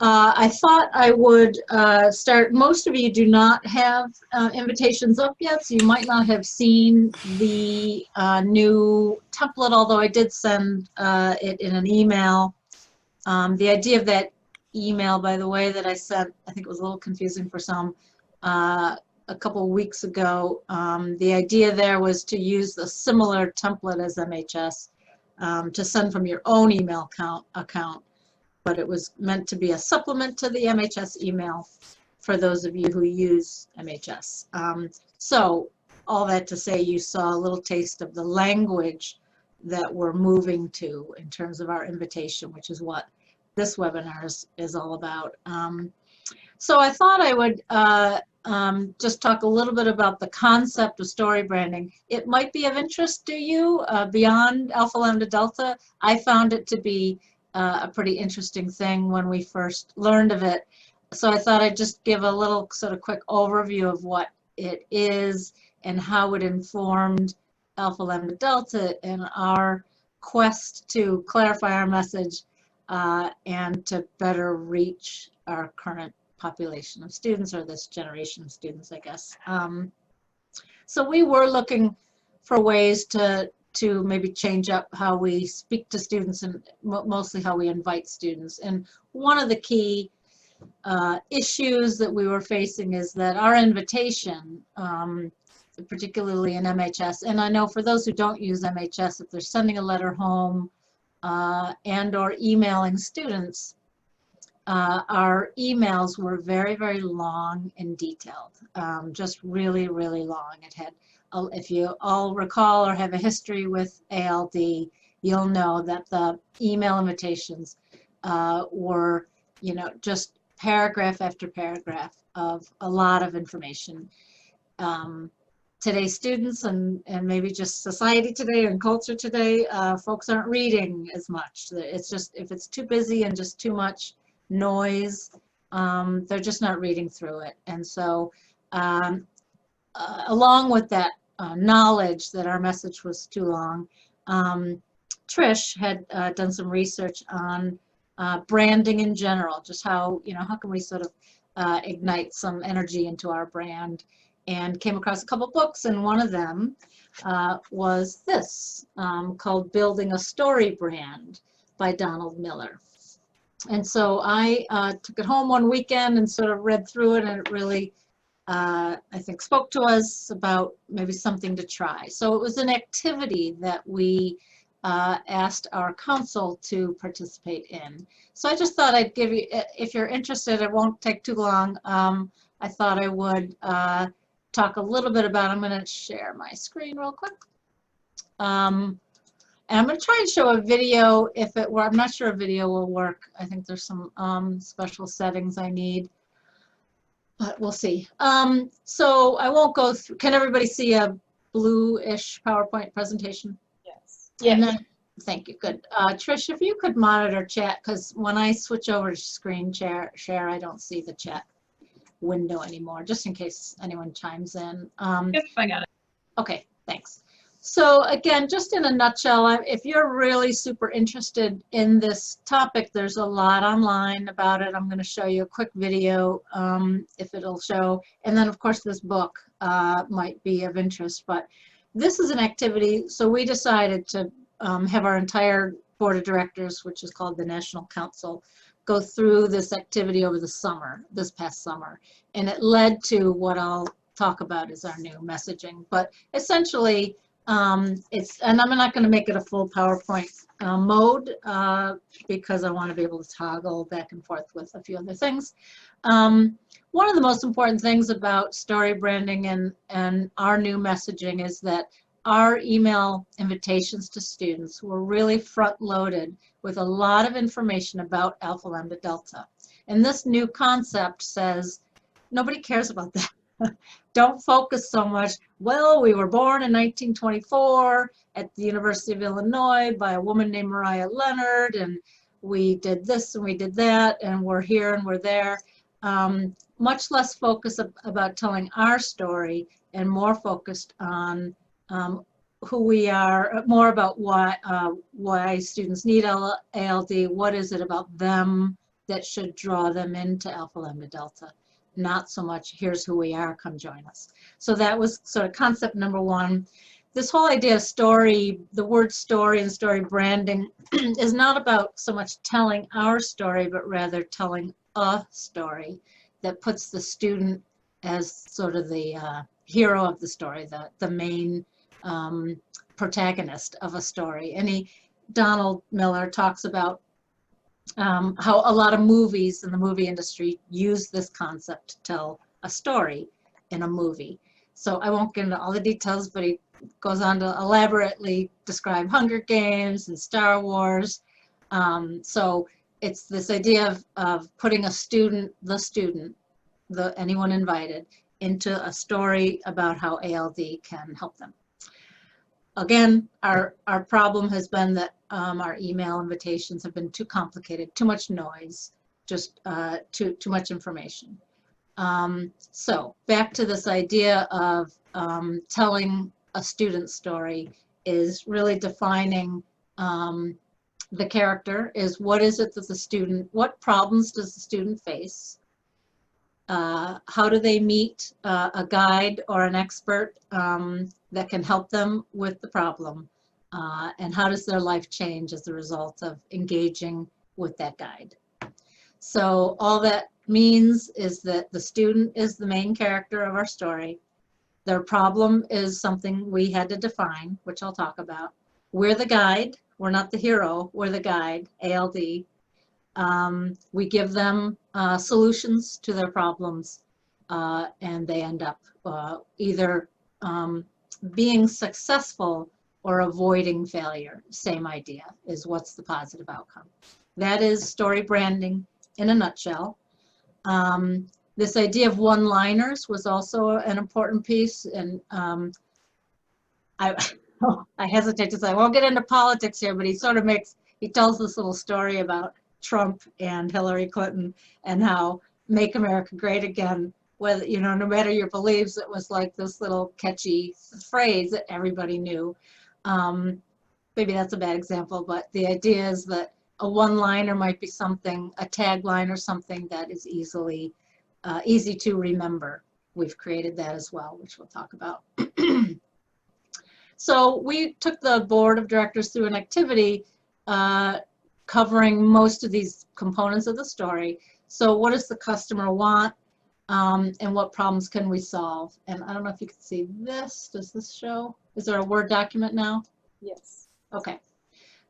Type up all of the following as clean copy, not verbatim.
I thought I would start. Most of you do not have invitations up yet, so you might not have seen the new template, although I did send it in an email. The idea of that email, by the way, that I sent, I think it was a little confusing for some, a couple of weeks ago. The idea there was to use the similar template as MHS to send from your own email account. But it was meant to be a supplement to the MHS email for those of you who use MHS. So all that to say, you saw a little taste of the language that we're moving to in terms of our invitation, which is what this webinar is all about. So I thought I would just talk a little bit about the concept of story branding. It might be of interest to you beyond Alpha Lambda Delta. I found it to be a pretty interesting thing when we first learned of it. So I thought I'd just give a little sort of quick overview of what it is and how it informed Alpha Lambda Delta in our quest to clarify our message and to better reach our current population of students, or this generation of students, I guess. So we were looking for ways to maybe change up how we speak to students and mostly how we invite students. And one of the key issues that we were facing is that our invitation, particularly in MHS, and I know for those who don't use MHS, if they're sending a letter home and or emailing students, our emails were very, very long and detailed, just really, really long. It had, if you all recall or have a history with ALD, you'll know that the email invitations were, you know, just paragraph after paragraph of a lot of information. Today's students and maybe just society today and culture today, folks aren't reading as much. It's just, if it's too busy and just too much noise, they're just not reading through it. And so along with that knowledge that our message was too long, Trish had done some research on branding in general, just how, you know, how can we sort of ignite some energy into our brand, and came across a couple books, and one of them was this, called Building a Story Brand by Donald Miller. And so I took it home one weekend and sort of read through it, and it really, I think, spoke to us about maybe something to try. So it was an activity that we asked our council to participate in. So I just thought I'd give you, if you're interested, it won't take too long. I thought I would talk a little bit about, I'm going to share my screen real quick. And I'm going to try and show a video if it were. I'm not sure a video will work. I think there's some special settings I need, but we'll see. So I won't go through. Can everybody see a blue-ish PowerPoint presentation? Yes. Yes. Then, thank you. Good. Trish, if you could monitor chat, because when I switch over to screen share, I don't see the chat window anymore, just in case anyone chimes in. Yep, I got it. Okay, thanks. So again, just in a nutshell, if you're really super interested in this topic, there's a lot online about it. I'm going to show you a quick video if it'll show. And then, of course, this book might be of interest. But this is an activity. So we decided to have our entire board of directors, which is called the National Council, go through this activity over the summer, this past summer. And it led to what I'll talk about as our new messaging. But essentially, and I'm not going to make it a full PowerPoint mode because I want to be able to toggle back and forth with a few other things. One of the most important things about story branding and our new messaging is that our email invitations to students were really front-loaded with a lot of information about Alpha Lambda Delta. And this new concept says, nobody cares about that. Don't focus so much. Well, we were born in 1924 at the University of Illinois by a woman named Mariah Leonard, and we did this and we did that, and we're here and we're there. Much less focus about telling our story and more focused on who we are, more about why students need ALD, what is it about them that should draw them into Alpha Lambda Delta. Not so much, here's who we are, come join us. So that was sort of concept number one. This whole idea of story, the word story and story branding is not about so much telling our story, but rather telling a story that puts the student as sort of the hero of the story, the main protagonist of a story. And Donald Miller talks about how a lot of movies in the movie industry use this concept to tell a story in a movie. So I won't get into all the details, but he goes on to elaborately describe Hunger Games and Star Wars. So it's this idea of putting a student, anyone invited, into a story about how ALD can help them. Again, our problem has been that our email invitations have been too complicated, too much noise, just too much information. So back to this idea of telling a student story is really defining the character, is what is it that the student, what problems does the student face? How do they meet a guide or an expert that can help them with the problem? And how does their life change as a result of engaging with that guide? So all that means is that the student is the main character of our story. Their problem is something we had to define, which I'll talk about. We're the guide. We're not the hero. We're the guide, ALD. We give them solutions to their problems, and they end up either being successful or avoiding failure. Same idea is what's the positive outcome. That is story branding in a nutshell. This idea of one-liners was also an important piece, and I hesitate to say, I won't get into politics here, but he tells this little story about Trump and Hillary Clinton and how make America great again, whether, no matter your beliefs, it was like this little catchy phrase that everybody knew. Maybe that's a bad example, but the idea is that a one-liner might be something, a tagline or something that is easy to remember. We've created that as well, which we'll talk about. So we took the board of directors through an activity covering most of these components of the story. So what does the customer want, and what problems can we solve? And I don't know if you can see this. Does this show? Is there a Word document now? Yes. Okay.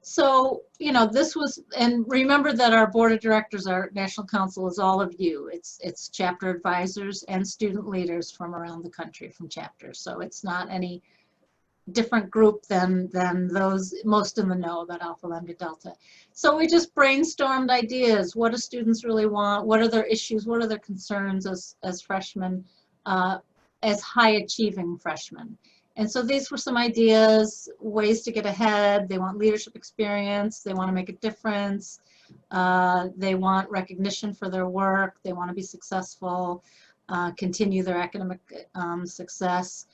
So, this was, and remember that our board of directors, our national council, is all of you. It's chapter advisors and student leaders from around the country, from chapters. So it's not any different group than those most in the know about Alpha Lambda Delta. So we just brainstormed ideas. What do students really want? What are their issues? What are their concerns as freshmen, as high achieving freshmen? And so these were some ideas, ways to get ahead. They want leadership experience. They want to make a difference. They want recognition for their work. They want to be successful, continue their academic success.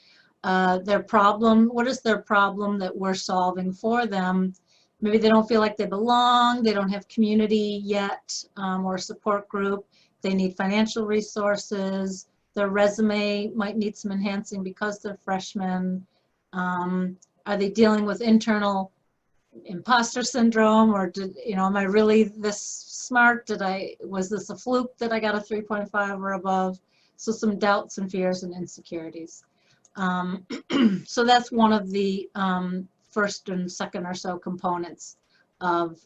Their problem, what is their problem that we're solving for them? Maybe they don't feel like they belong. They don't have community yet, or a support group. They need financial resources. Their resume might need some enhancing because they're freshmen. Are they dealing with internal imposter syndrome, or am I really this smart? Was this a fluke that I got a 3.5 or above? So some doubts and fears and insecurities. So that's one of the first and second or so components of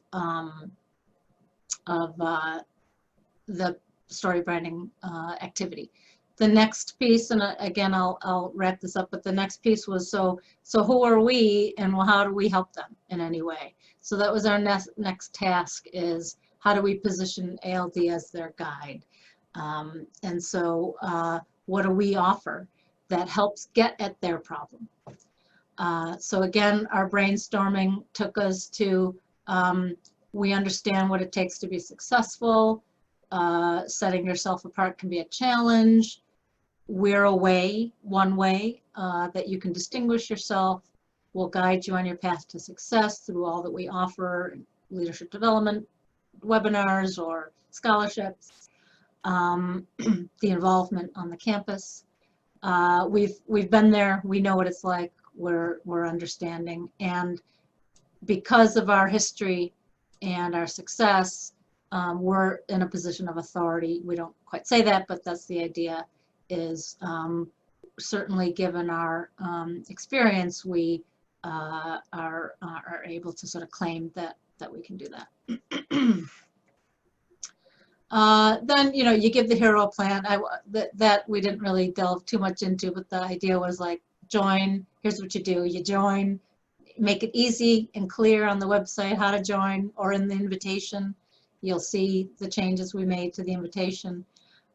the story branding activity. The next piece, and again, I'll wrap this up, but the next piece was, so who are we, and how do we help them in any way? So that was our next task, is how do we position ALD as their guide? And so what do we offer that helps get at their problem? So again, our brainstorming took us to, we understand what it takes to be successful. Setting yourself apart can be a challenge. We're one way that you can distinguish yourself. We'll guide you on your path to success through all that we offer, leadership development webinars or scholarships, the involvement on the campus. We've been there. We know what it's like. We're understanding, and because of our history and our success, we're in a position of authority. We don't quite say that, but that's the idea. Is certainly given our experience, we are able to sort of claim that we can do that. Then, you know, you give the hero plan. That we didn't really delve too much into, but the idea was like, join, here's what you do. You join, make it easy and clear on the website how to join, or in the invitation. You'll see the changes we made to the invitation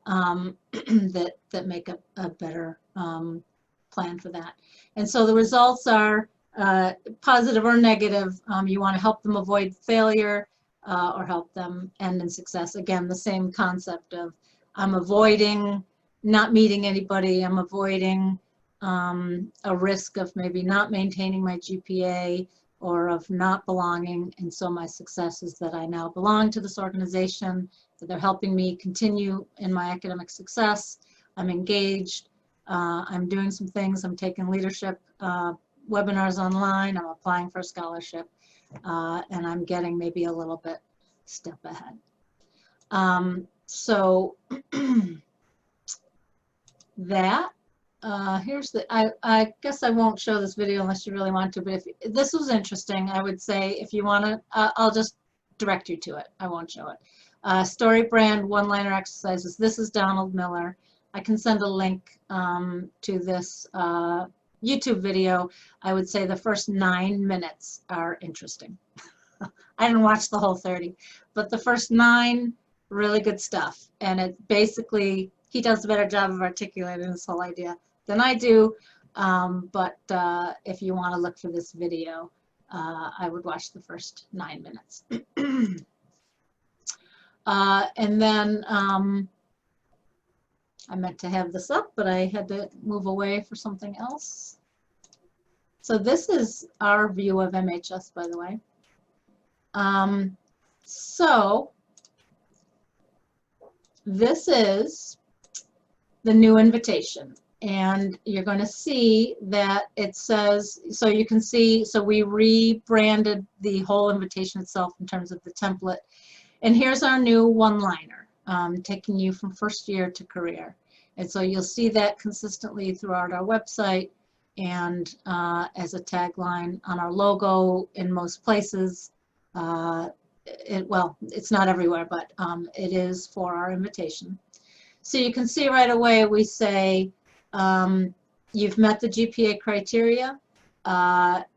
that make a better plan for that. And so the results are positive or negative. You want to help them avoid failure or help them end in success. Again, the same concept of I'm avoiding not meeting anybody. I'm avoiding a risk of maybe not maintaining my GPA or of not belonging. And so my success is that I now belong to this organization, that they're helping me continue in my academic success. I'm engaged. I'm doing some things. I'm taking leadership webinars online. I'm applying for a scholarship. And I'm getting maybe a little bit step ahead. So that, here's the, I guess I won't show this video unless you really want to, but if this was interesting, I would say if you want to, I'll just direct you to it. I won't show it. Story brand one-liner exercises. This is Donald Miller. I can send a link to this YouTube video. I would say the first 9 minutes are interesting. I didn't watch the whole 30, but the first 9, really good stuff. And it basically, he does a better job of articulating this whole idea than I do. But if you want to look for this video, I would watch the first 9 minutes. And then I meant to have this up, but I had to move away for something else. So this is our view of MHS, by the way. So this is the new invitation. And you're going to see that it says, so you can see, so we rebranded the whole invitation itself in terms of the template. And here's our new one-liner, taking you from first year to career. And so you'll see that consistently throughout our website and as a tagline on our logo in most places. Well, it's not everywhere, but it is for our invitation. So you can see right away we say you've met the GPA criteria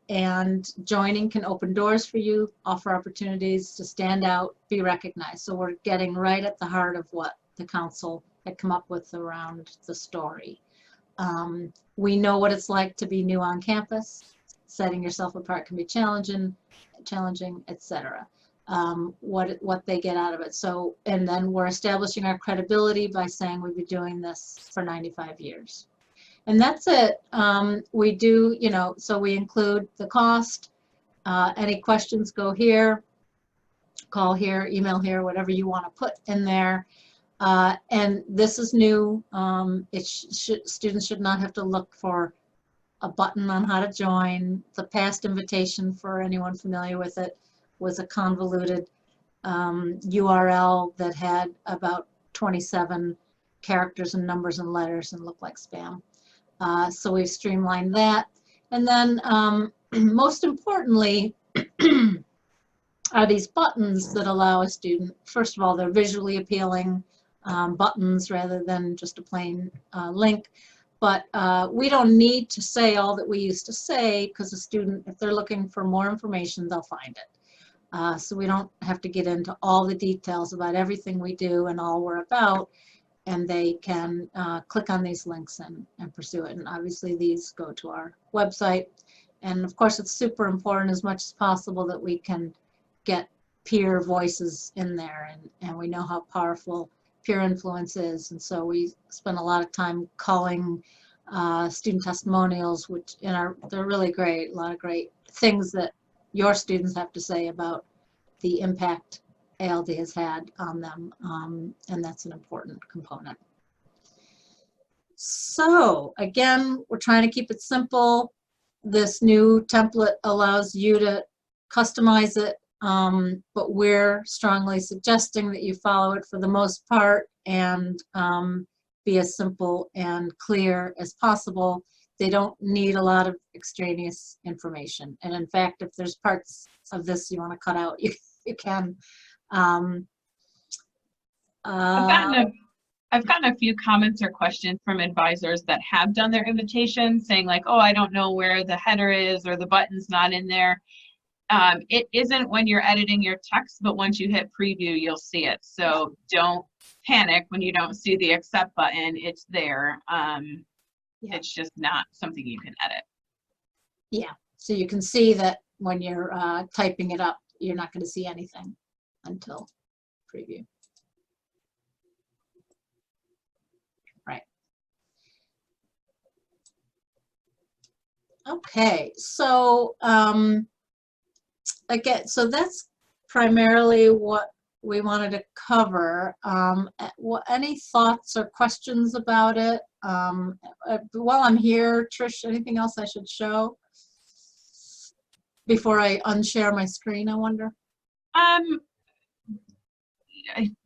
and joining can open doors for you, offer opportunities to stand out, be recognized. So we're getting right at the heart of what the council had come up with around the story. We know what it's like to be new on campus. Setting yourself apart can be challenging, etc. What they get out of it. So, and then we're establishing our credibility by saying we've been doing this for 95 years. And that's it. We do, you know, so we include the cost. Any questions, go here, call here, email here, whatever you want to put in there. And this is new. Students should not have to look for a button on how to join. The past invitation, for anyone familiar with it, was a convoluted URL that had about 27 characters and numbers and letters and looked like spam. So we've streamlined that. And then most importantly are these buttons that allow a student, first of all, they're visually appealing buttons rather than just a plain link. But we don't need to say all that we used to say, because a student, if they're looking for more information, they'll find it. So we don't have to get into all the details about everything we do and all we're about, and they can click on these links and pursue it. And obviously these go to our website. And of course it's super important as much as possible that we can get peer voices in there, and we know how powerful peer influence is. And so we spend a lot of time calling student testimonials, which they're really great, a lot of great things that your students have to say about the impact ALD has had on them, and that's an important component. So again, we're trying to keep it simple. This new template allows you to customize it, but we're strongly suggesting that you follow it for the most part and be as simple and clear as possible. They don't need a lot of extraneous information. And in fact, if there's parts of this you want to cut out, you can. I've gotten a few comments or questions from advisors that have done their invitation saying like, oh, I don't know where the header is or the button's not in there. It isn't when you're editing your text, but once you hit preview, you'll see it. So don't panic when you don't see the accept button. It's there. It's just not something you can edit. Yeah, so you can see that when you're typing it up, you're not going to see anything until preview. Right. Okay, so again, so that's primarily what we wanted to cover. Any thoughts or questions about it? While I'm here, Trish, anything else I should show before I unshare my screen, I wonder?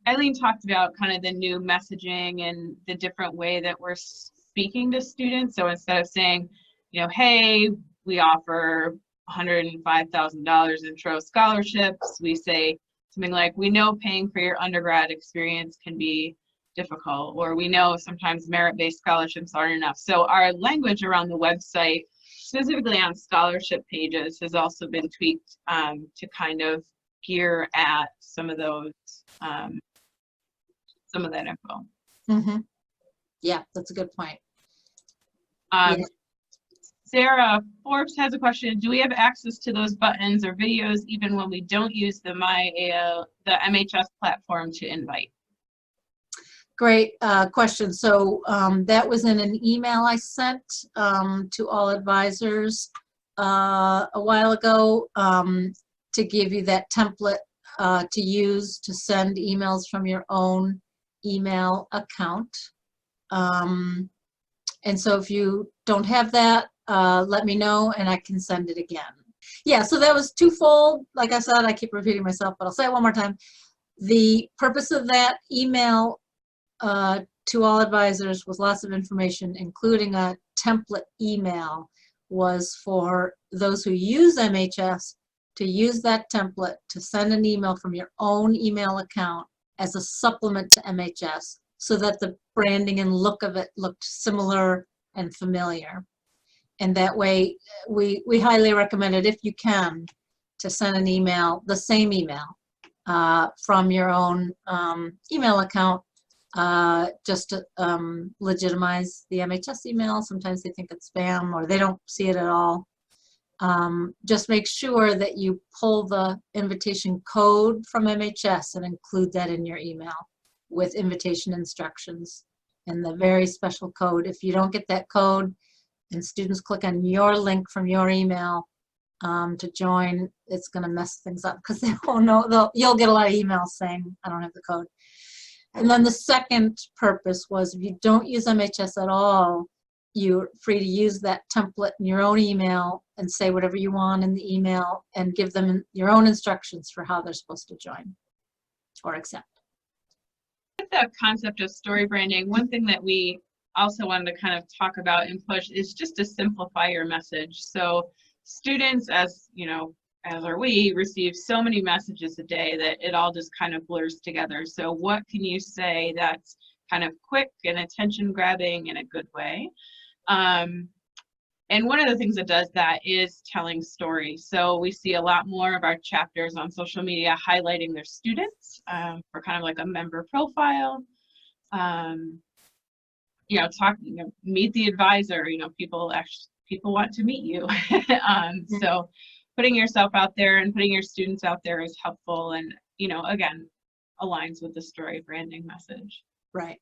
Eileen talked about kind of the new messaging and the different way that we're speaking to students. So instead of saying, you know, hey, we offer $105,000 in TRO scholarships, we say something like, we know paying for your undergrad experience can be difficult, or we know sometimes merit-based scholarships aren't enough. So our language around the website, specifically on scholarship pages, has also been tweaked to kind of gear at some of those, some of that info. Mm-hmm. Yeah, that's a good point. Yeah. Sarah Forbes has a question. Do we have access to those buttons or videos even when we don't use the MHS platform to invite? Great question. So that was in an email I sent to all advisors a while ago to give you that template to use to send emails from your own email account. And so if you don't have that, let me know and I can send it again. Yeah, so that was twofold. Like I said, I keep repeating myself, but I'll say it one more time. The purpose of that email to all advisors with lots of information, including a template email, was for those who use MHS to use that template to send an email from your own email account as a supplement to MHS so that the branding and look of it looked similar and familiar. And that way, we highly recommend it, if you can, to send an email, the same email, from your own email account, just to legitimize the MHS email. Sometimes they think it's spam or they don't see it at all. Just make sure that you pull the invitation code from MHS and include that in your email with invitation instructions and the very special code. If you don't get that code and students click on your link from your email to join, it's going to mess things up because they won't know. You'll get a lot of emails saying, I don't have the code. And then the second purpose was, if you don't use MHS at all, you're free to use that template in your own email and say whatever you want in the email and give them your own instructions for how they're supposed to join or accept. With the concept of story branding, one thing that we also wanted to kind of talk about and push is just to simplify your message. So students, as you know, as are we, receive so many messages a day that it all just kind of blurs together. So what can you say that's kind of quick and attention grabbing in a good way? And one of the things that does that is telling stories. So we see a lot more of our chapters on social media highlighting their students for kind of like a member profile. You know, meet the advisor. You know, people want to meet you. So putting yourself out there and putting your students out there is helpful, and you know, again, aligns with the story branding message. Right.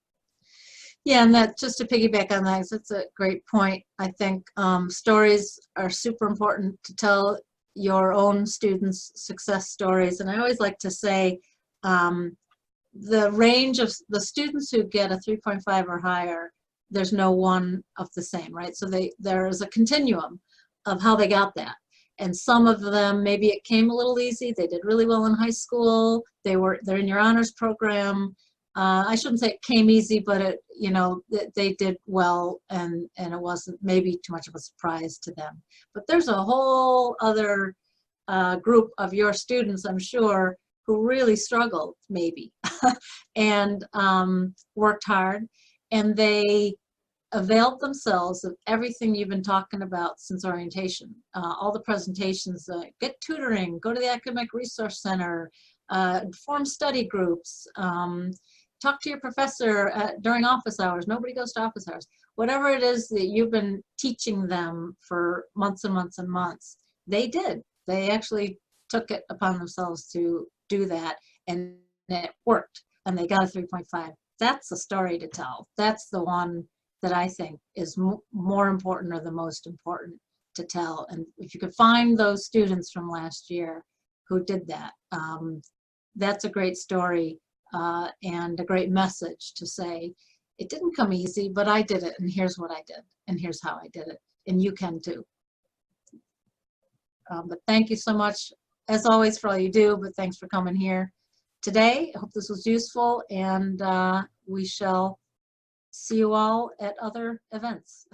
Yeah, and that, just to piggyback on that, that's a great point. I think stories are super important to tell your own students' success stories. And I always like to say, The range of the students who get a 3.5 or higher, there's no one of the same, right? So there is a continuum of how they got that. And some of them, maybe it came a little easy. They did really well in high school. They're in your honors program. I shouldn't say it came easy, but it, you know, they did well, and it wasn't maybe too much of a surprise to them. But there's a whole other group of your students, I'm sure, who really struggled maybe and worked hard, and they availed themselves of everything you've been talking about since orientation. All the presentations, get tutoring, go to the Academic Resource Center, form study groups, talk to your professor during office hours. Nobody goes to office hours. Whatever it is that you've been teaching them for months and months and months, they did. They actually took it upon themselves to do that, and it worked, and they got a 3.5. That's the story to tell. That's the one that I think is more important, or the most important to tell. And if you could find those students from last year who did that, that's a great story and a great message to say, it didn't come easy, but I did it, and here's what I did, and here's how I did it, and you can too. But thank you so much, as always, for all you do, but thanks for coming here today. I hope this was useful, and we shall see you all at other events.